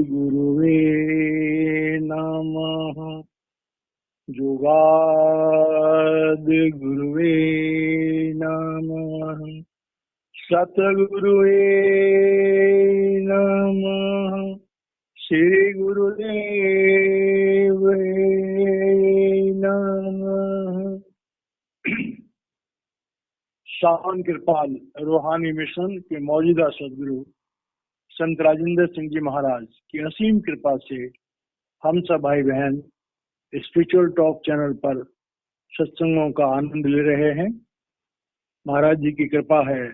गुरुवे नमः। जुगाद गुरुवे नमः। सतगुरुवे नमः। श्री गुरुदेव नमः। शान कृपाल रूहानी मिशन के मौजूदा सदगुरु संत राजेंद्र सिंह जी महाराज की असीम कृपा से हम सब भाई बहन स्पिरिचुअल टॉक चैनल पर सत्संगों का आनंद ले रहे हैं। महाराज जी की कृपा है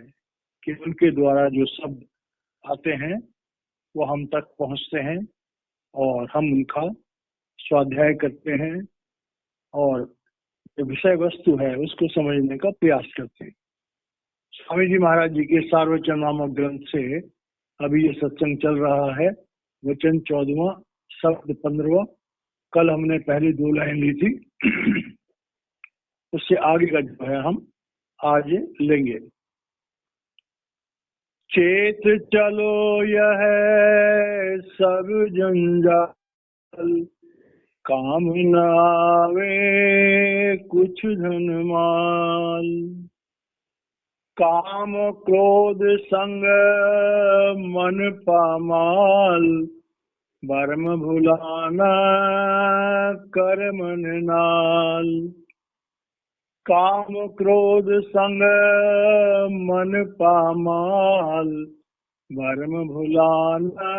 कि उनके द्वारा जो शब्द आते हैं वो हम तक पहुंचते हैं और हम उनका स्वाध्याय करते हैं और जो विषय वस्तु है उसको समझने का प्रयास करते हैं। स्वामी जी महाराज जी के सार्वचन नामक ग्रंथ से अभी ये सत्संग चल रहा है। वचन 14वां, शब्द 15वां। कल हमने पहली 2 लाइन ली थी, उससे आगे का जो है हम आज लेंगे। चेत चलो यह सब जंजाल, काम न आवे कुछ धन माल। काम क्रोध संग मन पामाल, भरम भुलाना कर मन नाल। काम क्रोध संग मन पामाल, भरम भुलाना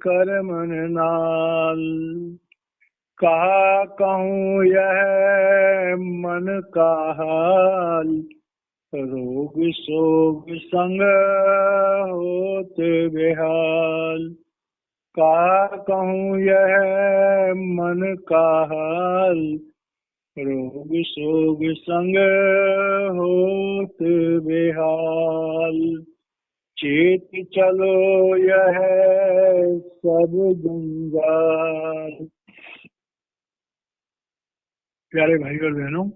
कर मन नाल। कहा कहूँ यह मन का हाल, रोग शोक संग होत बेहाल। कहा कहूँ यह मन का हाल, रोग शोक संग होत बेहाल। चेत चलो यह सब जंजाल। प्यारे भाई और बहनों,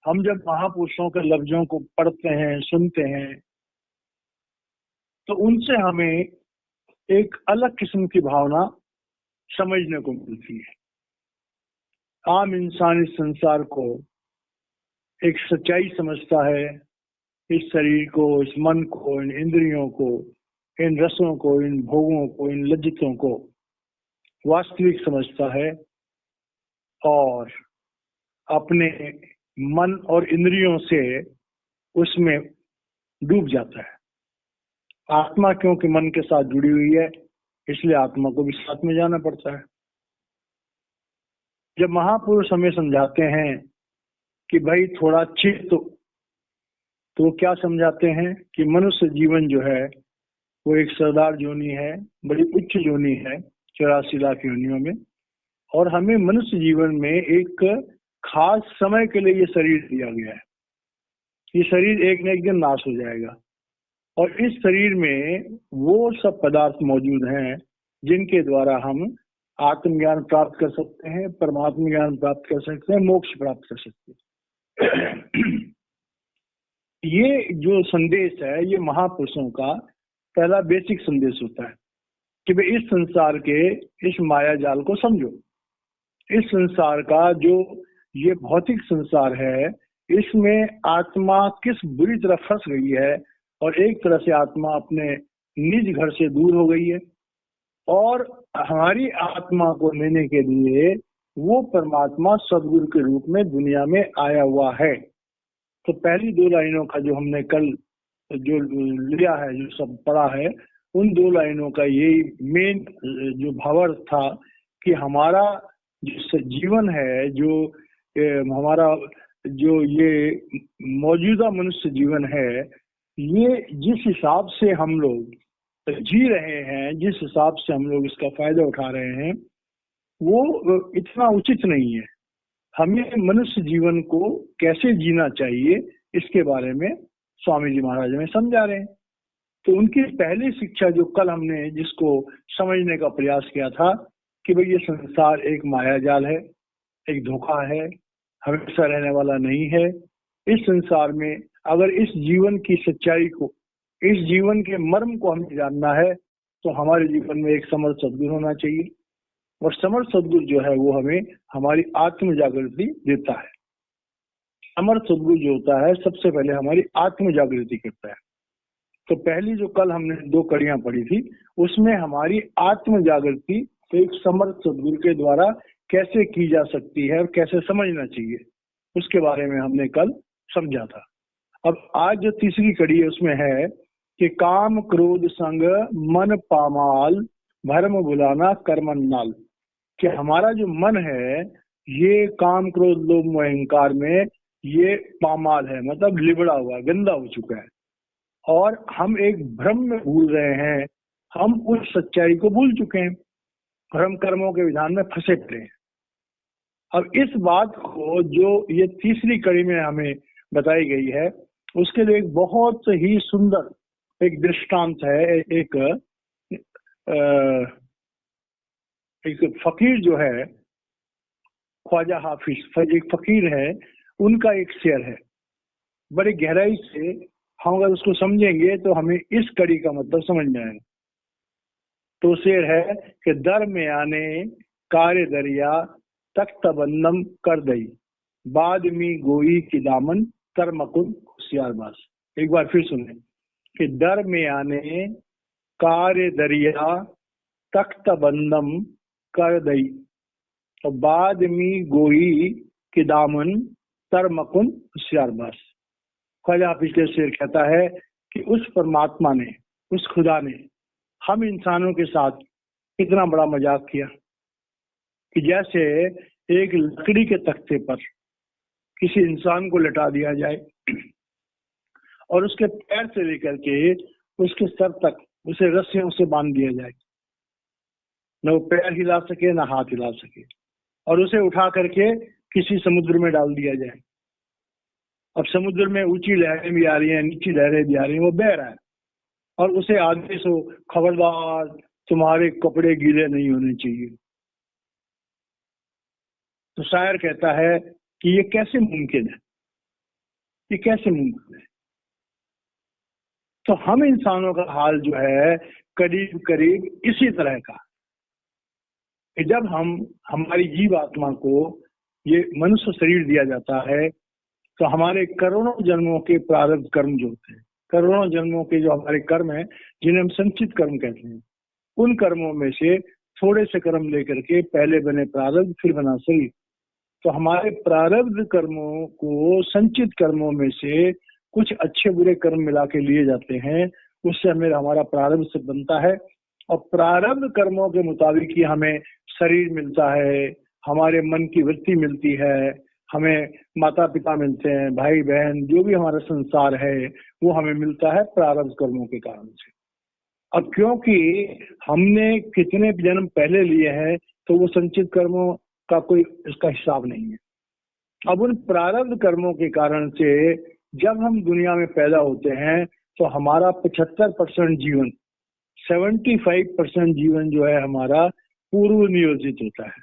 हम जब महापुरुषों के लफ्जों को पढ़ते हैं, सुनते हैं, तो उनसे हमें एक अलग किस्म की भावना समझने को मिलती है। आम इंसान इस संसार को एक सच्चाई समझता है। इस शरीर को, इस मन को, इन इंद्रियों को, इन रसों को, इन भोगों को, इन लज्जितों को वास्तविक समझता है और अपने मन और इंद्रियों से उसमें डूब जाता है। आत्मा क्योंकि मन के साथ जुड़ी हुई है, इसलिए आत्मा को भी साथ में जाना पड़ता है। जब महापुरुष हमें समझाते हैं कि भाई थोड़ा चित्त, तो क्या समझाते हैं कि मनुष्य जीवन जो है वो एक सरदार जोनी है, बड़ी उच्च जोनी है 84 लाख योनियों में, और हमें मनुष्य जीवन में एक खास समय के लिए ये शरीर दिया गया है। ये शरीर एक न एक दिन नाश हो जाएगा और इस शरीर में वो सब पदार्थ मौजूद हैं जिनके द्वारा हम आत्मज्ञान प्राप्त कर सकते हैं, परमात्मा ज्ञान प्राप्त कर सकते हैं, मोक्ष प्राप्त कर सकते हैं। ये जो संदेश है ये महापुरुषों का पहला बेसिक संदेश होता है कि भाई इस संसार के इस माया जाल को समझो। इस संसार का जो ये भौतिक संसार है, इसमें आत्मा किस बुरी तरह फंस गई है और एक तरह से आत्मा अपने निज घर से दूर हो गई है और हमारी आत्मा को लेने के लिए वो परमात्मा सदगुरु के रूप में दुनिया में आया हुआ है। तो पहली 2 लाइनों का जो हमने कल जो लिया है, जो सब पढ़ा है, उन 2 लाइनों का यही मेन जो भावार्थ था कि हमारा जो जीवन है, जो हमारा जो ये मौजूदा मनुष्य जीवन है, ये जिस हिसाब से हम लोग जी रहे हैं, जिस हिसाब से हम लोग इसका फायदा उठा रहे हैं, वो इतना उचित नहीं है। हमें मनुष्य जीवन को कैसे जीना चाहिए इसके बारे में स्वामी जी महाराज हमें समझा रहे हैं। तो उनकी पहली शिक्षा जो कल हमने जिसको समझने का प्रयास किया था कि भाई ये संसार एक माया जाल है, एक धोखा है, हमेशा रहने वाला नहीं है। इस संसार में अगर इस जीवन की सच्चाई को इस जीवन के मर्म को हमें जानना है तो हमारे जीवन में एक समर्थ सद्गुरु होना चाहिए, और समर्थ सद्गुरु जो है वो हमें हमारी आत्म जागृति देता है। समर्थ सद्गुरु जो होता है सबसे पहले हमारी आत्म जागृति करता है। तो पहली जो कल हमने 2 कड़ियां पढ़ी थी उसमें हमारी आत्म जागृति एक समर्थ सद्गुरु के द्वारा कैसे की जा सकती है और कैसे समझना चाहिए उसके बारे में हमने कल समझा था। अब आज जो तीसरी कड़ी है उसमें है कि काम क्रोध संग मन पामाल भरम भुलाना कर्मन नाल, कि हमारा जो मन है ये काम क्रोध लोभ मोह अहंकार में ये पामाल है, मतलब लिबड़ा हुआ गंदा हो चुका है और हम एक भ्रम में भूल रहे हैं, हम उस सच्चाई को भूल चुके हैं और हम कर्मों के विधान में फंसे पड़े हैं। अब इस बात को जो ये तीसरी कड़ी में हमें बताई गई है उसके लिए एक बहुत ही सुंदर एक दृष्टांत है। एक फकीर जो है ख्वाजा हाफिज एक फकीर है, उनका एक शेर है, बड़ी गहराई से हम अगर उसको समझेंगे तो हमें इस कड़ी का मतलब समझ में आएगा। तो शेर है कि दर में आने कार्य दरिया तख्त बंदम कर दई बाद में गोई की दामन कर मकुन होशियार बास। एक बार फिर सुने कि दर में आने कार्य दरिया तख्त बंदम कर दई और बाद में गोई की दामन तर मकुन होशियार बास। ख्वाजा पिछले शेर कहता है कि उस परमात्मा ने, उस खुदा ने हम इंसानों के साथ इतना बड़ा मजाक किया कि जैसे एक लकड़ी के तख्ते पर किसी इंसान को लटा दिया जाए और उसके पैर से लेकर के उसके सर तक उसे रस्सियों से बांध दिया जाए, न वो पैर हिला सके न हाथ हिला सके, और उसे उठा करके किसी समुद्र में डाल दिया जाए। अब समुद्र में ऊंची लहरें भी आ रही हैं, नीची लहरें भी आ रही हैं, वो बह रहा है और उसे आदमी से खबरदार तुम्हारे कपड़े गीले नहीं होने चाहिए। तो शायर कहता है कि ये कैसे मुमकिन है, ये कैसे मुमकिन है। तो हम इंसानों का हाल जो है करीब करीब इसी तरह का कि जब हम हमारी जीव आत्मा को ये मनुष्य शरीर दिया जाता है तो हमारे करोड़ों जन्मों के प्रारब्ध कर्म जो होते हैं, करोड़ों जन्मों के जो हमारे कर्म हैं जिन्हें हम संचित कर्म कहते हैं, उन कर्मों में से थोड़े से कर्म लेकर के पहले बने प्रारब्ध फिर बना शरीर। तो हमारे प्रारब्ध कर्मों को संचित कर्मों में से कुछ अच्छे बुरे कर्म मिला के लिए जाते हैं, उससे हमें हमारा प्रारब्ध से बनता है और प्रारब्ध कर्मों के मुताबिक ही हमें शरीर मिलता है, हमारे मन की वृत्ति मिलती है, हमें माता पिता मिलते हैं, भाई बहन, जो भी हमारा संसार है वो हमें मिलता है प्रारब्ध कर्मों के कारण से। अब क्योंकि हमने कितने जन्म पहले लिए हैं तो वो संचित कर्मों का कोई इसका हिसाब नहीं है। अब उन प्रारब्ध कर्मों के कारण से जब हम दुनिया में पैदा होते हैं तो हमारा 75% जीवन, 75% जीवन जो है हमारा पूर्व नियोजित होता है,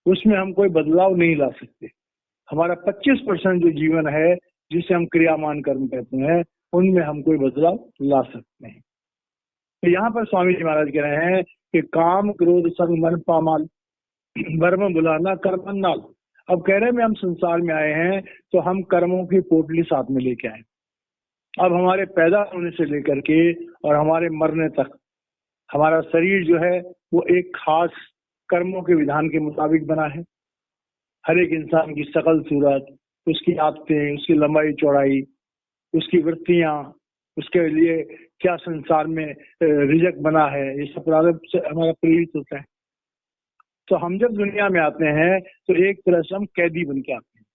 उसमें हम कोई बदलाव नहीं ला सकते। हमारा 25% जो जीवन है जिसे हम क्रियामान कर्म कहते हैं उनमें हम कोई बदलाव ला सकते हैं। तो यहाँ पर स्वामी जी महाराज कह रहे हैं कि काम क्रोध संग मन पामाल भरम बुलाना कर्मन नाल। अब कह रहे हैं हम संसार में आए हैं तो हम कर्मों की पोटली साथ में लेके आए। अब हमारे पैदा होने से लेकर के और हमारे मरने तक हमारा शरीर जो है वो एक खास कर्मों के विधान के मुताबिक बना है। हर एक इंसान की शकल सूरत, उसकी आदतें, उसकी लंबाई चौड़ाई, उसकी वृत्तियां, उसके लिए क्या संसार में रिजक बना है, ये सब प्रारब्ध से हमारा प्रेरित होता है। तो हम जब दुनिया में आते हैं तो एक तरह से हम कैदी बन के आते हैं।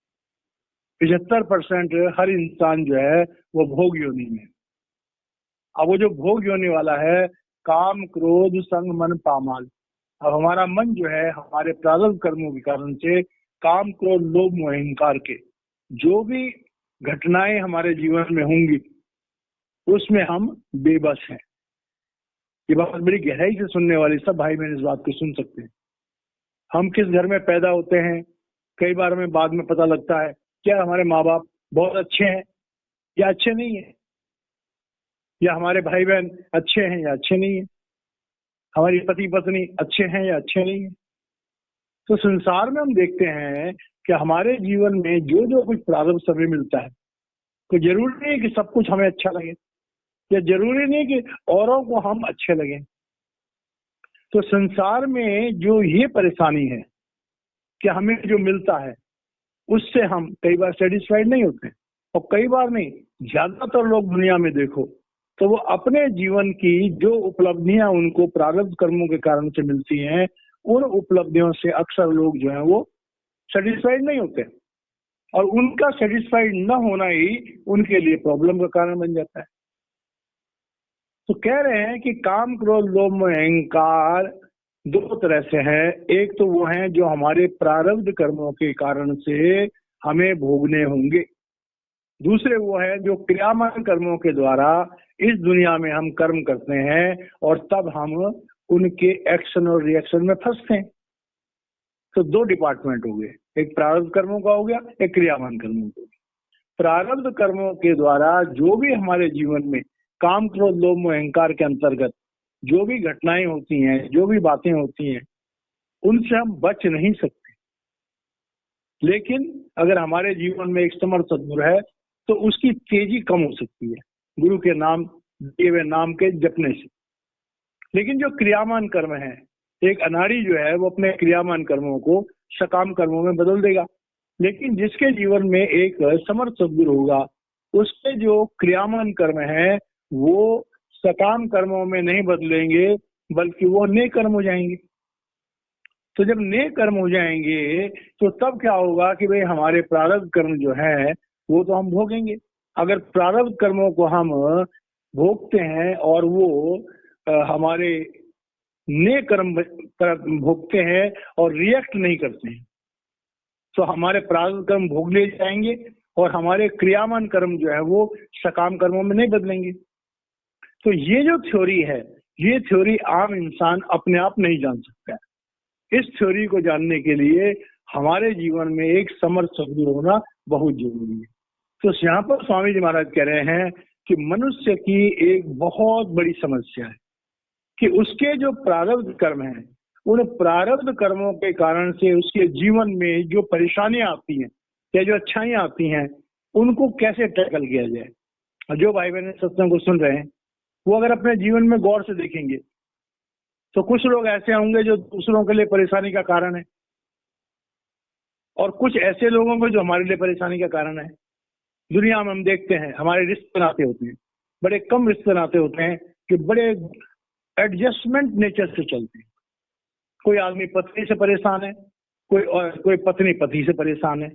75% हर इंसान जो है वो भोग योनि में। अब वो जो भोग योनि वाला है काम क्रोध संग मन पामाल। अब हमारा मन जो है हमारे प्रारब्ध कर्मों के कारण से काम क्रोध लोभ मोह अहंकार के जो भी घटनाएं हमारे जीवन में होंगी उसमें हम बेबस हैं। ये बात बड़ी गहराई से सुनने वाली सब भाई बहन इस बात को सुन सकते हैं। हम किस घर में पैदा होते हैं कई बार हमें बाद में पता लगता है क्या हमारे माँ बाप बहुत अच्छे हैं या अच्छे नहीं है। या हमारे भाई बहन अच्छे हैं या अच्छे नहीं है, हमारी पति पत्नी अच्छे हैं या अच्छे नहीं है। तो संसार में हम देखते हैं कि हमारे जीवन में जो जो कुछ प्रारब्ध समय मिलता है, तो जरूरी नहीं है कि सब कुछ हमें अच्छा लगे, या जरूरी नहीं कि औरों को हम अच्छे लगे। तो संसार में जो ये परेशानी है कि हमें जो मिलता है उससे हम कई बार सेटिस्फाइड नहीं होते, और कई बार नहीं, ज्यादातर लोग दुनिया में देखो तो वो अपने जीवन की जो उपलब्धियां उनको प्रारब्ध कर्मों के कारण से मिलती हैं, उन उपलब्धियों से अक्सर लोग जो है वो सेटिस्फाइड नहीं होते, और उनका सेटिस्फाइड न होना ही उनके लिए प्रॉब्लम का कारण बन जाता है। तो कह रहे हैं कि काम, क्रोध, लोभ, मोह, अहंकार दो तरह से है। एक तो वो है जो हमारे प्रारब्ध कर्मों के कारण से हमें भोगने होंगे, दूसरे वो है जो क्रियामान कर्मों के द्वारा इस दुनिया में हम कर्म करते हैं और तब हम उनके एक्शन और रिएक्शन में फंसते हैं। तो दो डिपार्टमेंट हो गए, एक प्रारब्ध कर्मों का हो गया, एक क्रियामान कर्मों का। प्रारब्ध कर्मों के द्वारा जो भी हमारे जीवन में काम, क्रोध, लोभ, मोह, अहंकार के अंतर्गत जो भी घटनाएं होती हैं, जो भी बातें होती हैं, उनसे हम बच नहीं सकते। लेकिन अगर हमारे जीवन में एक समर्थ सद्गुरु है तो उसकी तेजी कम हो सकती है गुरु के नाम, दिए हुए नाम के जपने से। लेकिन जो क्रियामान कर्म है, एक अनाड़ी जो है वो अपने क्रियामान कर्मों को सकाम कर्मों में बदल देगा। लेकिन जिसके जीवन में एक समर्थ सद्गुरु होगा, उसके जो क्रियामान कर्म है वो सकाम कर्मों में नहीं बदलेंगे, बल्कि वो नेक कर्म हो जाएंगे। तो जब नेक कर्म हो जाएंगे तो तब क्या होगा कि भाई हमारे प्रारब्ध कर्म जो है वो तो हम भोगेंगे। अगर प्रारब्ध कर्मों को हम भोगते हैं और वो हमारे नेक कर्म भोगते हैं और रिएक्ट नहीं करते हैं, तो हमारे प्रारब्ध कर्म भोग ले जाएंगे और हमारे क्रियामान कर्म जो है वो सकाम कर्मों में नहीं बदलेंगे। तो ये जो थ्योरी है, ये थ्योरी आम इंसान अपने आप नहीं जान सकता है। इस थ्योरी को जानने के लिए हमारे जीवन में एक समर्थ सद्गुरु होना बहुत जरूरी है। तो यहाँ पर स्वामी जी महाराज कह रहे हैं कि मनुष्य की एक बहुत बड़ी समस्या है कि उसके जो प्रारब्ध कर्म हैं, उन प्रारब्ध कर्मों के कारण से उसके जीवन में जो परेशानियां आती हैं या जो अच्छाइयां आती हैं, उनको कैसे टैकल किया जाए। जो भाई बहन सत्संग को सुन रहे हैं वो अगर अपने जीवन में गौर से देखेंगे तो कुछ लोग ऐसे होंगे जो दूसरों के लिए परेशानी का कारण है, और कुछ ऐसे लोगों को जो हमारे लिए परेशानी का कारण है। दुनिया में हम देखते हैं हमारे रिश्ते नाते होते हैं, बड़े कम रिश्ते नाते होते हैं कि बड़े एडजस्टमेंट नेचर से चलते हैं। कोई आदमी पत्नी से परेशान है, कोई पत्नी पति से परेशान है,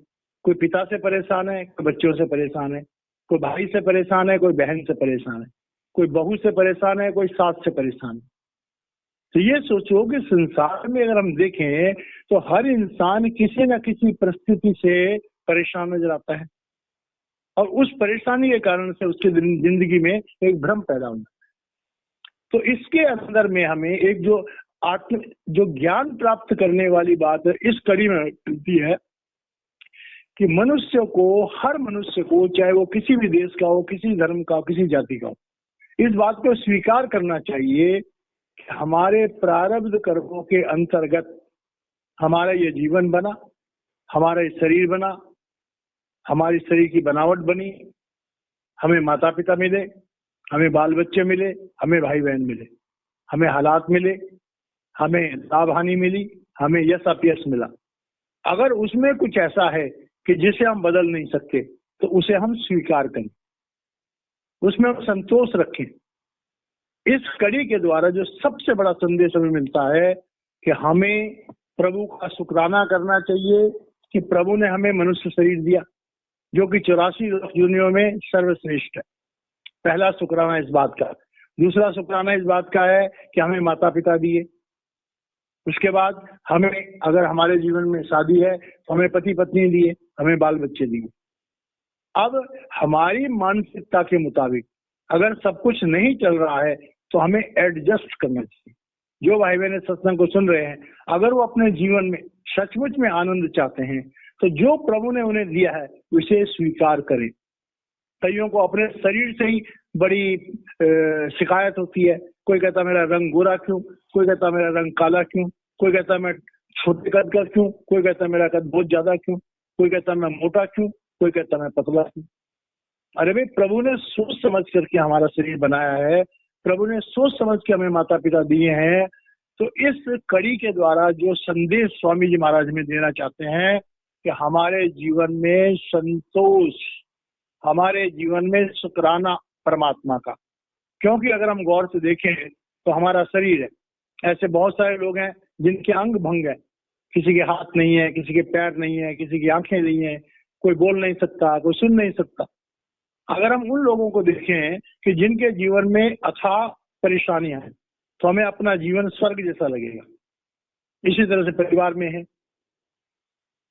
कोई पिता से परेशान है, कोई बच्चों से परेशान है, कोई भाई से परेशान है, कोई बहन से परेशान है, कोई बहू से परेशान है, कोई सास से परेशान है। तो ये सोचो कि संसार में अगर हम देखें तो हर इंसान किसी न किसी परिस्थिति से परेशान नजर आता है, और उस परेशानी के कारण से उसकी जिंदगी में एक भ्रम पैदा होता है। तो इसके अंदर में हमें एक जो ज्ञान प्राप्त करने वाली बात इस कड़ी में मिलती है कि हर मनुष्य को, चाहे वो किसी भी देश का हो, किसी धर्म का हो, किसी जाति का हो, इस बात को स्वीकार करना चाहिए कि हमारे प्रारब्ध कर्मों के अंतर्गत हमारा ये जीवन बना, हमारा ये शरीर बना, हमारी शरीर की बनावट बनी, हमें माता पिता मिले, हमें बाल बच्चे मिले, हमें भाई बहन मिले, हमें हालात मिले, हमें लाभ हानि मिली, हमें यश अपयश मिला। अगर उसमें कुछ ऐसा है कि जिसे हम बदल नहीं सकते तो उसे हम स्वीकार करें, उसमें हम संतोष रखें। इस कड़ी के द्वारा जो सबसे बड़ा संदेश हमें मिलता है कि हमें प्रभु का शुक्राना करना चाहिए कि प्रभु ने हमें मनुष्य शरीर दिया जो कि 84 योनियों में सर्वश्रेष्ठ है। पहला शुक्राना इस बात का। दूसरा शुक्राना इस बात का है कि हमें माता पिता दिए। उसके बाद हमें, अगर हमारे जीवन में शादी है तो हमें पति पत्नी दिए, हमें बाल बच्चे दिए। अब हमारी मानसिकता के मुताबिक अगर सब कुछ नहीं चल रहा है तो हमें एडजस्ट करना चाहिए। जो भाई बहन सत्संग को सुन रहे हैं, अगर वो अपने जीवन में सचमुच में आनंद चाहते हैं तो जो प्रभु ने उन्हें दिया है उसे स्वीकार करें। कईयों को अपने शरीर से ही बड़ी शिकायत होती है। कोई कहता मेरा रंग गोरा क्यों, कोई कहता मेरा रंग काला क्यों, कोई कहता मैं छोटे कद का क्यों, कोई कहता मेरा कद बहुत ज्यादा क्यों, कोई कहता मैं मोटा क्यों, कोई कहता मैं पतला क्यों। अरे भाई, प्रभु ने सोच समझ करके हमारा शरीर बनाया है, प्रभु ने सोच समझ के हमें माता पिता दिए हैं। तो इस कड़ी के द्वारा जो संदेश स्वामी जी महाराज में देना चाहते हैं कि हमारे जीवन में संतोष, हमारे जीवन में शुक्राना परमात्मा का। क्योंकि अगर हम गौर से देखें तो हमारा शरीर है, ऐसे बहुत सारे लोग हैं जिनके अंग भंग है, किसी के हाथ नहीं है, किसी के पैर नहीं है, किसी की आंखें नहीं है, कोई बोल नहीं सकता, कोई सुन नहीं सकता। अगर हम उन लोगों को देखें कि जिनके जीवन में अथाह परेशानियां हैं, तो हमें अपना जीवन स्वर्ग जैसा लगेगा। इसी तरह से परिवार में है,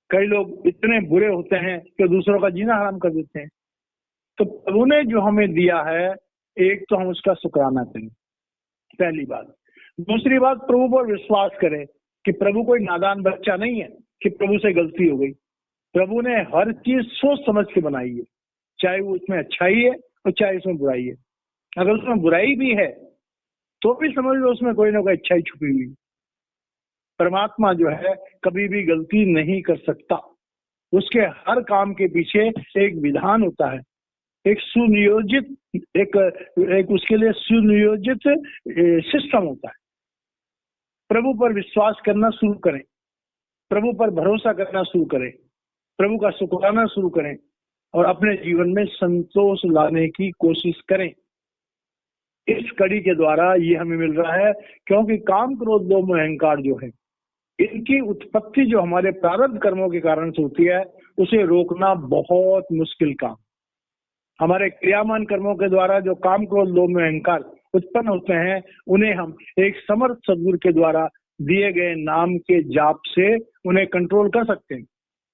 कई लोग इतने बुरे होते हैं कि दूसरों का जीना हराम कर देते हैं। तो प्रभु ने जो हमें दिया है, एक तो हम उसका शुक्राना करें, पहली बात। दूसरी बात, प्रभु पर विश्वास करें कि प्रभु कोई नादान बच्चा नहीं है कि प्रभु से गलती हो गई। प्रभु ने हर चीज सोच समझ के बनाई है, चाहे वो उसमें अच्छाई है और चाहे उसमें बुराई है। अगर उसमें बुराई भी है तो भी समझ लो उसमें कोई ना कोई अच्छाई छुपी हुई। परमात्मा जो है कभी भी गलती नहीं कर सकता, उसके हर काम के पीछे एक विधान होता है, एक सुनियोजित एक उसके लिए सुनियोजित सिस्टम होता है। प्रभु पर विश्वास करना शुरू करें, प्रभु पर भरोसा करना शुरू करें, प्रभु का शुक्राना शुरू करें और अपने जीवन में संतोष लाने की कोशिश करें। इस कड़ी के द्वारा ये हमें मिल रहा है, क्योंकि काम क्रोध लोभ मोह अहंकार जो है, इनकी उत्पत्ति जो हमारे प्रारब्ध कर्मों के कारण से होती है, उसे रोकना बहुत मुश्किल काम। हमारे क्रियामान कर्मों के द्वारा जो काम क्रोध लोभ मोह अहंकार उत्पन्न होते हैं, उन्हें हम एक समर्थ सद्गुरु के द्वारा दिए गए नाम के जाप से उन्हें कंट्रोल कर सकते हैं।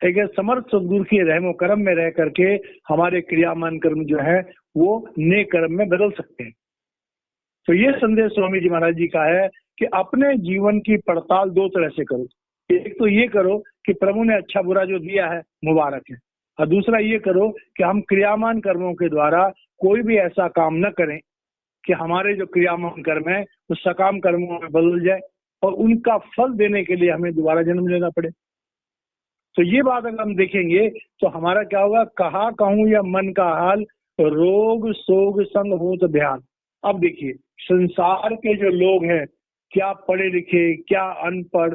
एक समर्थ सद्गुरु के रहमो कर्म में रह करके हमारे क्रियामान कर्म जो है वो नेक कर्म में बदल सकते हैं। तो ये संदेश स्वामी जी महाराज जी का है कि अपने जीवन की पड़ताल दो तरह से करो। एक तो ये करो कि प्रभु ने अच्छा बुरा जो दिया है मुबारक है, और दूसरा ये करो कि हम क्रियामान कर्मों के द्वारा कोई भी ऐसा काम न करें कि हमारे जो क्रियामान कर्म है वो सकाम कर्मों में बदल जाए और उनका फल देने के लिए हमें दोबारा जन्म लेना पड़े। तो ये बात अगर हम देखेंगे तो हमारा क्या होगा, कहा कहूं या मन का हाल, रोग सोग संग हो तो ध्यान। अब देखिए, संसार के जो लोग हैं, क्या पढ़े लिखे, क्या अनपढ़,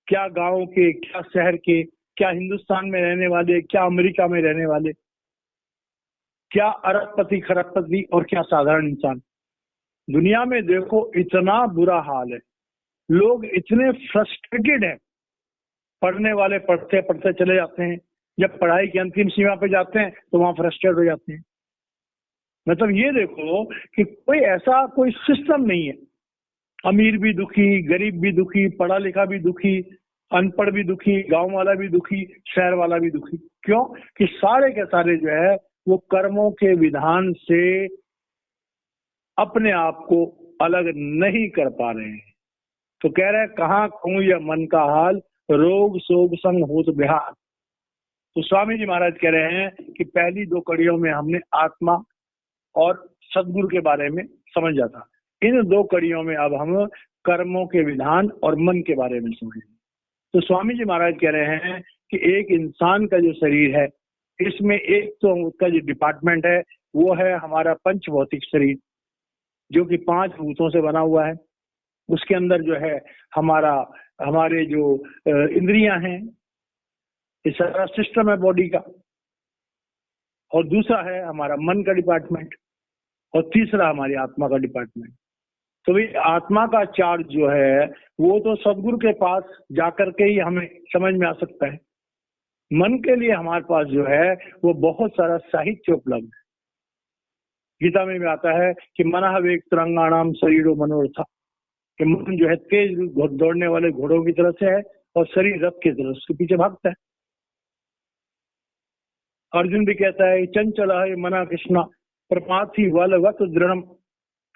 क्या गांव के, क्या शहर के, क्या हिंदुस्तान में रहने वाले, क्या अमेरिका में रहने वाले, क्या अरबपति खरबपति और क्या साधारण इंसान, दुनिया में देखो इतना बुरा हाल है। लोग इतने फ्रस्ट्रेटेड हैं, पढ़ने वाले पढ़ते पढ़ते चले जाते हैं, जब पढ़ाई की अंतिम सीमा पे जाते हैं तो वहां फ्रस्ट्रेट हो जाते हैं। मतलब ये देखो कि कोई सिस्टम नहीं है, अमीर भी दुखी, गरीब भी दुखी, पढ़ा लिखा भी दुखी, अनपढ़ भी दुखी, गांव वाला भी दुखी, शहर वाला भी दुखी। क्यों कि सारे के सारे जो है वो कर्मों के विधान से अपने आप को अलग नहीं कर पा रहे हैं। तो कह रहे हैं कहाँ कहूं या मन का हाल, रोग शोग संग होत बिहार। तो स्वामी जी महाराज कह रहे हैं कि पहली दो कड़ियों में हमने आत्मा और सदगुरु के बारे में समझा था, इन दो कड़ियों में अब हम कर्मों के विधान और मन के बारे में समझेंगे। तो स्वामी जी महाराज कह रहे हैं कि एक इंसान का जो शरीर है, इसमें एक तो उसका जो डिपार्टमेंट है वो है हमारा पंच भौतिक शरीर, जो कि 5 भूतों से बना हुआ है। उसके अंदर जो है हमारे जो इंद्रियां हैं, ये सारा सिस्टम है बॉडी का। और दूसरा है हमारा मन का डिपार्टमेंट, और तीसरा हमारी आत्मा का डिपार्टमेंट। तो भाई आत्मा का चार्ज जो है वो तो सदगुरु के पास जाकर के ही हमें समझ में आ सकता है। मन के लिए हमारे पास जो है वो बहुत सारा साहित्य उपलब्ध है। गीता में भी आता है कि मनः वेग तरंगाणाम शरीरो मनोरथा, कि मन जो है तेज दौड़ने वाले घोड़ों की तरह से है और शरीर रथ की तरह उसके पीछे भागता है। अर्जुन भी कहता है चंचल है मना कृष्णा प्रमाथि वलवत दृढ़म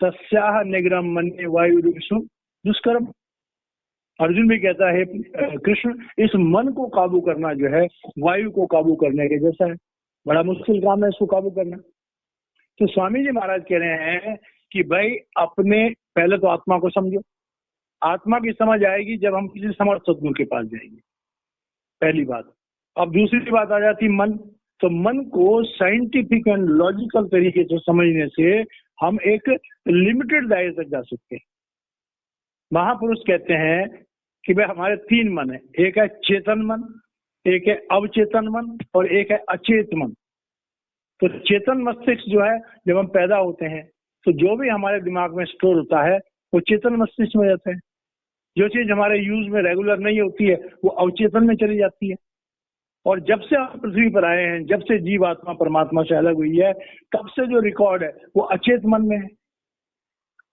तस्याह निग्रम मन्ये वायु दुष्कर्म। अर्जुन भी कहता है कृष्ण, इस मन को काबू करना जो है वायु को काबू करने के जैसा है, बड़ा मुश्किल काम है इसको काबू करना। तो स्वामी जी महाराज कह रहे हैं कि भाई अपने पहले तो आत्मा को समझो। आत्मा की समझ आएगी जब हम किसी समर्थ सदगुरु के पास जाएंगे, पहली बात। अब दूसरी बात आ जाती मन। तो मन को साइंटिफिक एंड लॉजिकल तरीके से समझने से हम एक लिमिटेड दायरे तक जा सकते हैं। महापुरुष कहते हैं कि भाई हमारे 3 मन है, एक है चेतन मन, एक है अवचेतन मन और एक है अचेत मन। तो चेतन मस्तिष्क जो है, जब हम पैदा होते हैं तो जो भी हमारे दिमाग में स्टोर होता है वो चेतन मस्तिष्क में जाता है। जो चीज हमारे यूज में रेगुलर नहीं होती है वो अवचेतन में चली जाती है। और जब से हम पृथ्वी पर आए हैं, जब से जीव आत्मा परमात्मा से अलग हुई है, तब से जो रिकॉर्ड है वो अचेत मन में है।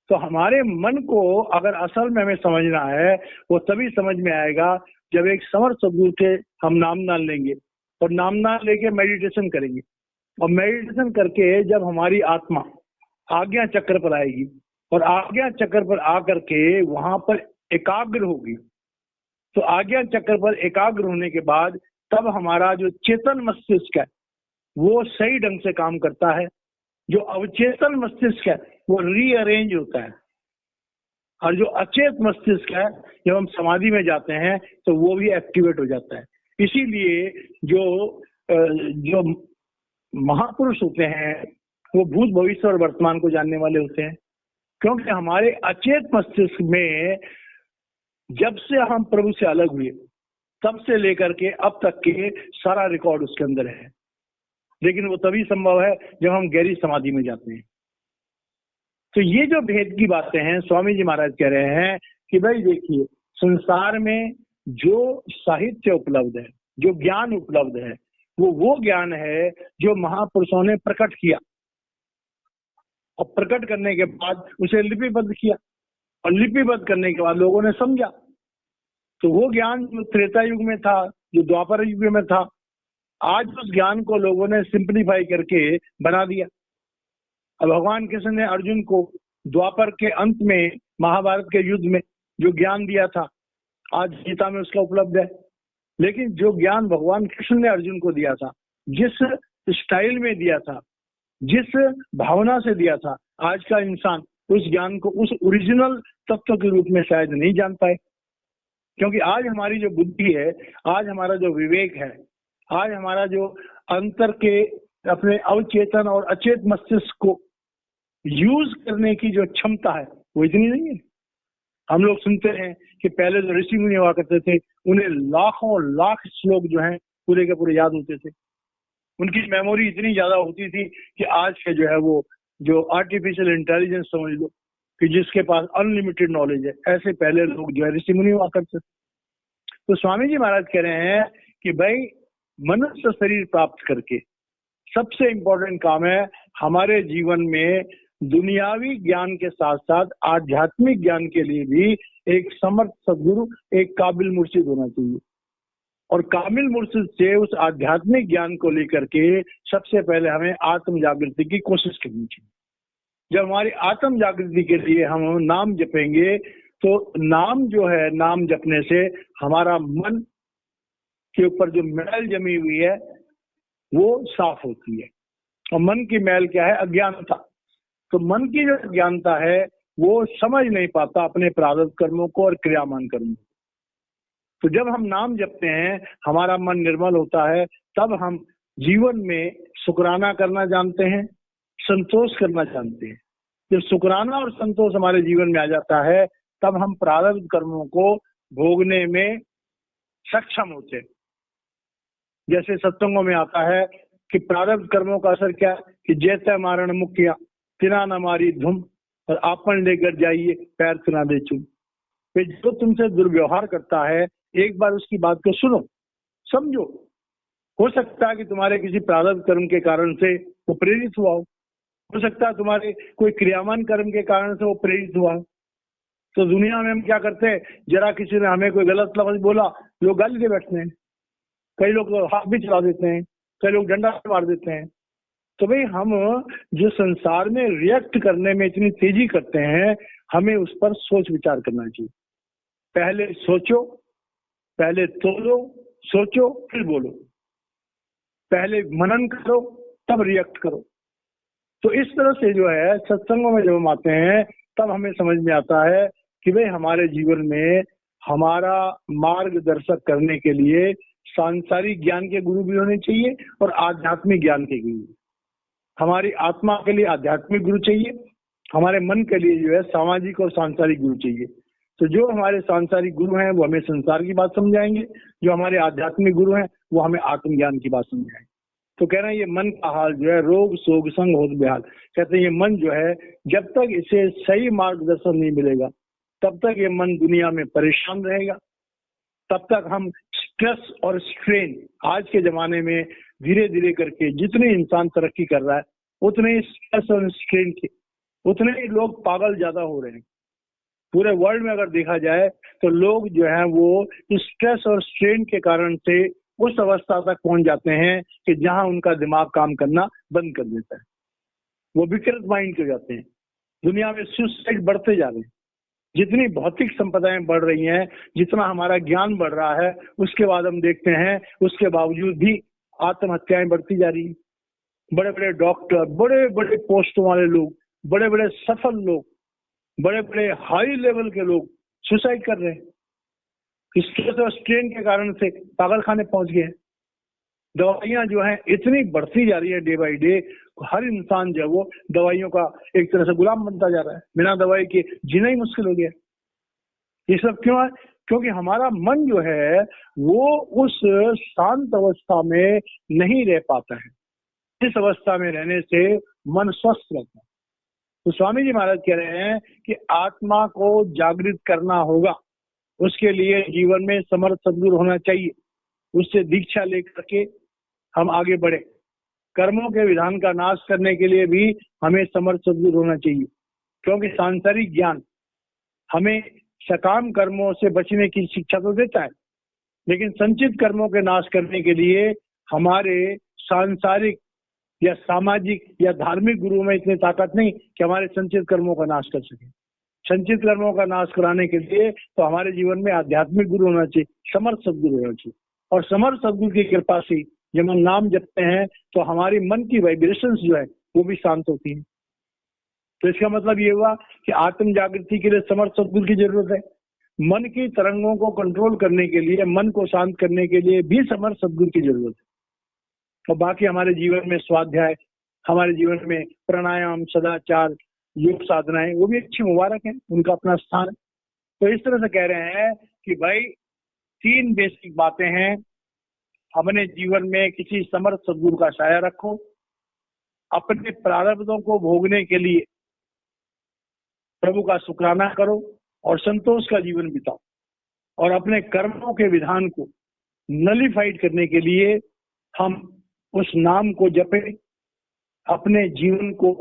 तो हमारे मन को अगर असल में हमें समझना है वो तभी समझ में आएगा जब एक समर्थ सदगुरु के हम नाम लेंगे और नाम लेके मेडिटेशन करेंगे। और मेडिटेशन करके जब हमारी आत्मा आज्ञा चक्र पर आएगी और आज्ञा चक्र पर आकर के वहां पर एकाग्र होगी, तो आज्ञा चक्र पर एकाग्र होने के बाद तब हमारा जो चेतन मस्तिष्क है वो सही ढंग से काम करता है। जो अवचेतन मस्तिष्क है वो रीअरेंज होता है। और जो अचेत मस्तिष्क है, जब हम समाधि में जाते हैं तो वो भी एक्टिवेट हो जाता है। इसीलिए जो महापुरुष होते हैं वो भूत भविष्य और वर्तमान को जानने वाले होते हैं, क्योंकि हमारे अचेत मस्तिष्क में जब से हम प्रभु से अलग हुए तब से लेकर के अब तक के सारा रिकॉर्ड उसके अंदर है। लेकिन वो तभी संभव है जब हम गहरी समाधि में जाते हैं। तो ये जो भेद की बातें हैं, स्वामी जी महाराज कह रहे हैं कि भाई देखिए, संसार में जो साहित्य उपलब्ध है, जो ज्ञान उपलब्ध है, वो ज्ञान है जो महापुरुषों ने प्रकट किया और प्रकट करने के बाद उसे लिपिबद्ध किया और लिपिबद्ध करने के बाद लोगों ने समझा। तो वो ज्ञान जो त्रेता युग में था, जो द्वापर युग में था, आज उस ज्ञान को लोगों ने सिंप्लीफाई करके बना दिया। अब भगवान कृष्ण ने अर्जुन को द्वापर के अंत में महाभारत के युद्ध में जो ज्ञान दिया था, आज गीता में उसका उपलब्ध है। लेकिन जो ज्ञान भगवान कृष्ण ने अर्जुन को दिया था, जिस स्टाइल में दिया था, जिस भावना से दिया था, आज का इंसान उस ज्ञान को उस ओरिजिनल तत्व के रूप में शायद नहीं जान पाए। क्योंकि आज हमारी जो बुद्धि है, आज हमारा जो विवेक है, आज हमारा जो अंतर के अपने अवचेतन और अचेत मस्तिष्क को यूज करने की जो क्षमता है वो इतनी नहीं है। हम लोग सुनते हैं कि पहले जो ऋषि मुनि हुआ करते थे उन्हें लाखों लाख श्लोक जो हैं पूरे के पूरे याद होते थे। उनकी मेमोरी इतनी ज्यादा होती थी कि आज के जो है वो जो आर्टिफिशियल इंटेलिजेंस समझ लो कि जिसके पास अनलिमिटेड नॉलेज है, ऐसे पहले लोग जो है ऋषि मुनि हुआ करते थे। तो स्वामी जी महाराज कह रहे हैं कि भाई मनुष्य शरीर प्राप्त करके सबसे इंपॉर्टेंट काम है हमारे जीवन में दुनियावी ज्ञान के साथ साथ आध्यात्मिक ज्ञान के लिए भी एक समर्थ सदगुरु, एक काबिल मुर्शिद होना चाहिए। और काबिल मुर्शिद से उस आध्यात्मिक ज्ञान को लेकर के सबसे पहले हमें आत्म जागृति की कोशिश करनी चाहिए। जब हमारी आत्म जागृति के लिए हम नाम जपेंगे तो नाम जो है, नाम जपने से हमारा मन के ऊपर जो मैल जमी हुई है वो साफ होती है। और मन की मैल क्या है? अज्ञानता। तो मन की जो अज्ञानता है वो समझ नहीं पाता अपने प्रारब्ध कर्मों को और क्रियामान कर्मों को। तो जब हम नाम जपते हैं, हमारा मन निर्मल होता है, तब हम जीवन में शुक्राना करना जानते हैं, संतोष करना जानते हैं। जब शुक्राना और संतोष हमारे जीवन में आ जाता है तब हम प्रारब्ध कर्मों को भोगने में सक्षम होते हैं। जैसे सत्संगों में आता है कि प्रारब्ध कर्मों का असर क्या है कि जैसे मारण मुखिया तिना न मारी धूम और आपन लेकर जाइए पैर तिना दे चुम। जो तुमसे दुर्व्यवहार करता है एक बार उसकी बात को सुनो, समझो। हो सकता है कि तुम्हारे किसी प्रारब्ध कर्म के कारण से वो प्रेरित हुआ हो सकता है तुम्हारे कोई क्रियामान कर्म के कारण से वो प्रेरित हुआ हो। तो दुनिया में हम क्या करते हैं, जरा किसी ने हमें कोई गलत लफ्ज बोला, लोग गाली दे बैठते हैं, कई लोग हाथ भी चला देते हैं, कई लोग डंडा मार देते हैं। तो भाई हम जो संसार में रिएक्ट करने में इतनी तेजी करते हैं, हमें उस पर सोच विचार करना चाहिए। पहले सोचो, पहले तोलो, सोचो फिर बोलो। पहले मनन करो तब रिएक्ट करो। तो इस तरह से जो है सत्संगों में जब हम आते हैं तब हमें समझ में आता है कि भाई हमारे जीवन में हमारा मार्गदर्शक करने के लिए सांसारिक ज्ञान के गुरु भी होने चाहिए और आध्यात्मिक ज्ञान के गुरु। हमारी आत्मा के लिए आध्यात्मिक गुरु चाहिए, हमारे मन के लिए जो है सामाजिक और सांसारिक गुरु चाहिए। तो जो हमारे सांसारिक गुरु हैं वो हमें संसार की बात समझाएंगे, जो हमारे आध्यात्मिक गुरु हैं वो हमें आत्मज्ञान की बात समझाएंगे। तो कह रहे हैं ये मन का हाल जो है रोग सोग संग होत बेहाल। कहते हैं ये मन जो है जब तक इसे सही मार्गदर्शन नहीं मिलेगा तब तक ये मन दुनिया में परेशान रहेगा, तब तक हम स्ट्रेस और स्ट्रेन, आज के जमाने में धीरे धीरे करके जितने इंसान तरक्की कर रहा है उतने ही स्ट्रेस और स्ट्रेन के उतने ही लोग पागल ज्यादा हो रहे हैं। पूरे वर्ल्ड में अगर देखा जाए तो लोग जो है वो स्ट्रेस और स्ट्रेन के कारण से उस अवस्था तक पहुंच जाते हैं कि जहां उनका दिमाग काम करना बंद कर देता है, वो विकृत माइंड के जाते हैं। दुनिया में सुसाइड बढ़ते जा रहे हैं। जितनी भौतिक संपदाएं बढ़ रही हैं, जितना हमारा ज्ञान बढ़ रहा है, उसके बाद हम देखते हैं उसके बावजूद भी आत्महत्याएं बढ़ती जा रही हैं। बड़े बड़े डॉक्टर, बड़े बड़े पोस्टों वाले लोग, बड़े बड़े सफल लोग, बड़े बड़े हाई लेवल के लोग सुसाइड कर रहे हैं। स्ट्रेस और स्ट्रेन के कारण से पागल खाने पहुंच गए हैं। दवाइयां जो हैं इतनी बढ़ती जा रही है डे बाय डे, हर इंसान जो है वो दवाइयों का एक तरह से गुलाम बनता जा रहा है। बिना दवाई के जीना ही मुश्किल हो गया। ये सब क्यों है? क्योंकि हमारा मन जो है वो उस शांत अवस्था में नहीं रह पाता है। इस अवस्था में रहने से मन स्वस्थ रहता है। तो स्वामी जी महाराज कह रहे हैं कि आत्मा को जागृत करना होगा, उसके लिए जीवन में समर्थ सद्गुरु होना चाहिए, उससे दीक्षा लेकर के हम आगे बढ़े। कर्मों के विधान का नाश करने के लिए भी हमें समर्थ सद्गुरु होना चाहिए, क्योंकि सांसारिक ज्ञान हमें सकाम कर्मों से बचने की शिक्षा तो देता है, लेकिन संचित कर्मों के नाश करने के लिए हमारे सांसारिक या सामाजिक या धार्मिक गुरुओं में इतनी ताकत नहीं कि हमारे संचित कर्मों का नाश कर सके। संचित कर्मों का नाश कराने के लिए तो हमारे जीवन में आध्यात्मिक गुरु होना चाहिए, समर्थ सद्गुरु होना चाहिए। और समर्थ सद्गुरु की कृपा से जब हम नाम जपते हैं तो हमारी मन की वाइब्रेशंस जो है वो भी शांत होती है। तो इसका मतलब ये हुआ कि आत्म जागृति के लिए समर्थ सद्गुरु की जरूरत है। मन की तरंगों को कंट्रोल करने के लिए, मन को शांत करने के लिए भी समर्थ सद्गुरु की जरूरत है। और बाकी हमारे जीवन में स्वाध्याय, हमारे जीवन में प्राणायाम, सदाचार, योग साधनाएं, वो भी अच्छी मुबारक है, उनका अपना स्थान है। तो इस तरह से कह रहे हैं कि भाई 3 बेसिक बातें हैं। अपने जीवन में किसी समर्थ सद्गुरु का साया रखो, अपने प्रारब्धों को भोगने के लिए प्रभु का शुक्राना करो और संतोष का जीवन बिताओ, और अपने कर्मों के विधान को नलिफाइड करने के लिए हम उस नाम को जपें। अपने जीवन को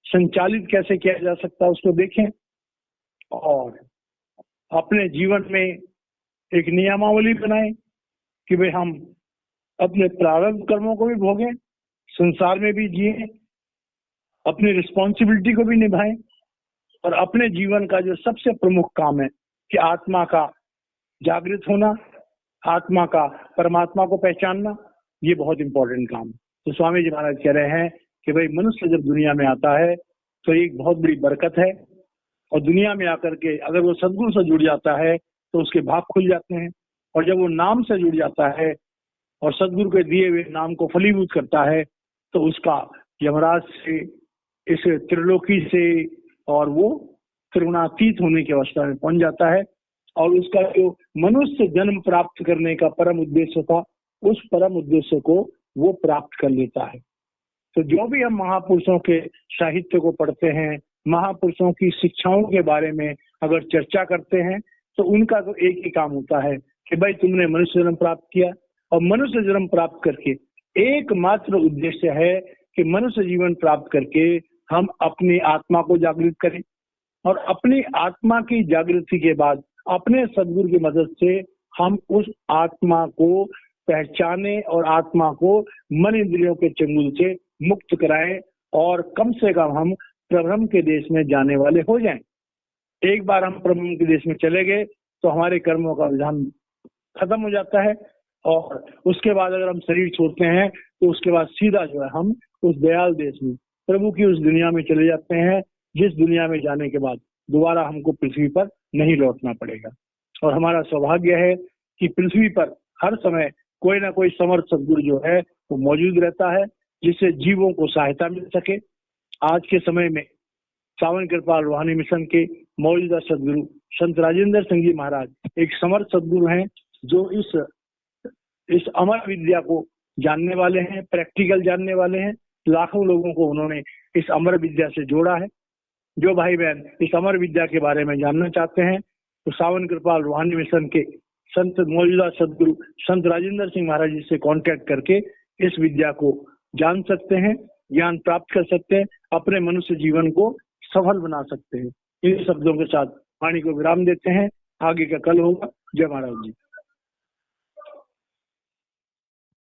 संचालित कैसे किया जा सकता है उसको देखें, और अपने जीवन में एक नियमावली बनाएं कि भाई हम अपने प्रारब्ध कर्मों को भी भोगें, संसार में भी जिए, अपनी रिस्पॉन्सिबिलिटी को भी निभाएं, और अपने जीवन का जो सबसे प्रमुख काम है कि आत्मा का जागृत होना, आत्मा का परमात्मा को पहचानना, ये बहुत इंपॉर्टेंट काम है। तो स्वामी जी महाराज कह रहे हैं कि भाई मनुष्य जब दुनिया में आता है तो एक बहुत बड़ी बरकत है, और दुनिया में आकर के अगर वो सद्गुरु से जुड़ जाता है तो उसके भाग खुल जाते हैं, और जब वो नाम से जुड़ जाता है और सद्गुरु के दिए हुए नाम को फलीभूत करता है तो उसका यमराज से, इस त्रिलोकी से, और वो त्रिगुणातीत होने की अवस्था में पहुंच जाता है, और उसका जो मनुष्य जन्म प्राप्त करने का परम उद्देश्य था उस परम उद्देश्य को वो प्राप्त कर लेता है। तो जो भी हम महापुरुषों के साहित्य को पढ़ते हैं, महापुरुषों की शिक्षाओं के बारे में अगर चर्चा करते हैं तो उनका तो एक ही काम होता है कि भाई तुमने मनुष्य जन्म प्राप्त किया, और मनुष्य जन्म प्राप्त करके एकमात्र उद्देश्य है कि मनुष्य जीवन प्राप्त करके हम अपनी आत्मा को जागृत करें, और अपनी आत्मा की जागृति के बाद अपने सद्गुरु की मदद से हम उस आत्मा को पहचाने और आत्मा को मन इंद्रियों के चंगुल से मुक्त कराएं, और कम से कम हम प्रब्रह्म के देश में जाने वाले हो जाएं। एक बार हम प्रब्रह्म के देश में चले गए तो हमारे कर्मों का विधान खत्म हो जाता है, और उसके बाद अगर हम शरीर छोड़ते हैं तो उसके बाद सीधा जो है हम उस दयाल देश में प्रभु की उस दुनिया में चले जाते हैं जिस दुनिया में जाने के बाद दोबारा हमको पृथ्वी पर नहीं लौटना पड़ेगा। और हमारा सौभाग्य है कि पृथ्वी पर हर समय कोई ना कोई समर्थ सदगुरु जो है वो मौजूद रहता है, जिससे जीवों को सहायता मिल सके। आज के समय में सावन कृपाल रूहानी मिशन के मौजूदा सदगुरु संत राजेंद्र सिंह जी महाराज एक समर्थ सदगुरु हैं, जो इस अमर विद्या को जानने वाले हैं, प्रैक्टिकल जानने वाले हैं। लाखों लोगों को उन्होंने इस अमर विद्या से जोड़ा है। जो भाई बहन इस अमर विद्या के बारे में जानना चाहते हैं तो सावन कृपाल रूहानी मिशन के संत मौजूदा सदगुरु संत राजेंद्र सिंह महाराज जी से कांटेक्ट करके इस विद्या को जान सकते हैं, ज्ञान प्राप्त कर सकते हैं, अपने मनुष्य जीवन को सफल बना सकते हैं। इन शब्दों के साथ वाणी को विराम देते हैं। आगे का कल होगा। जय महाराज जी।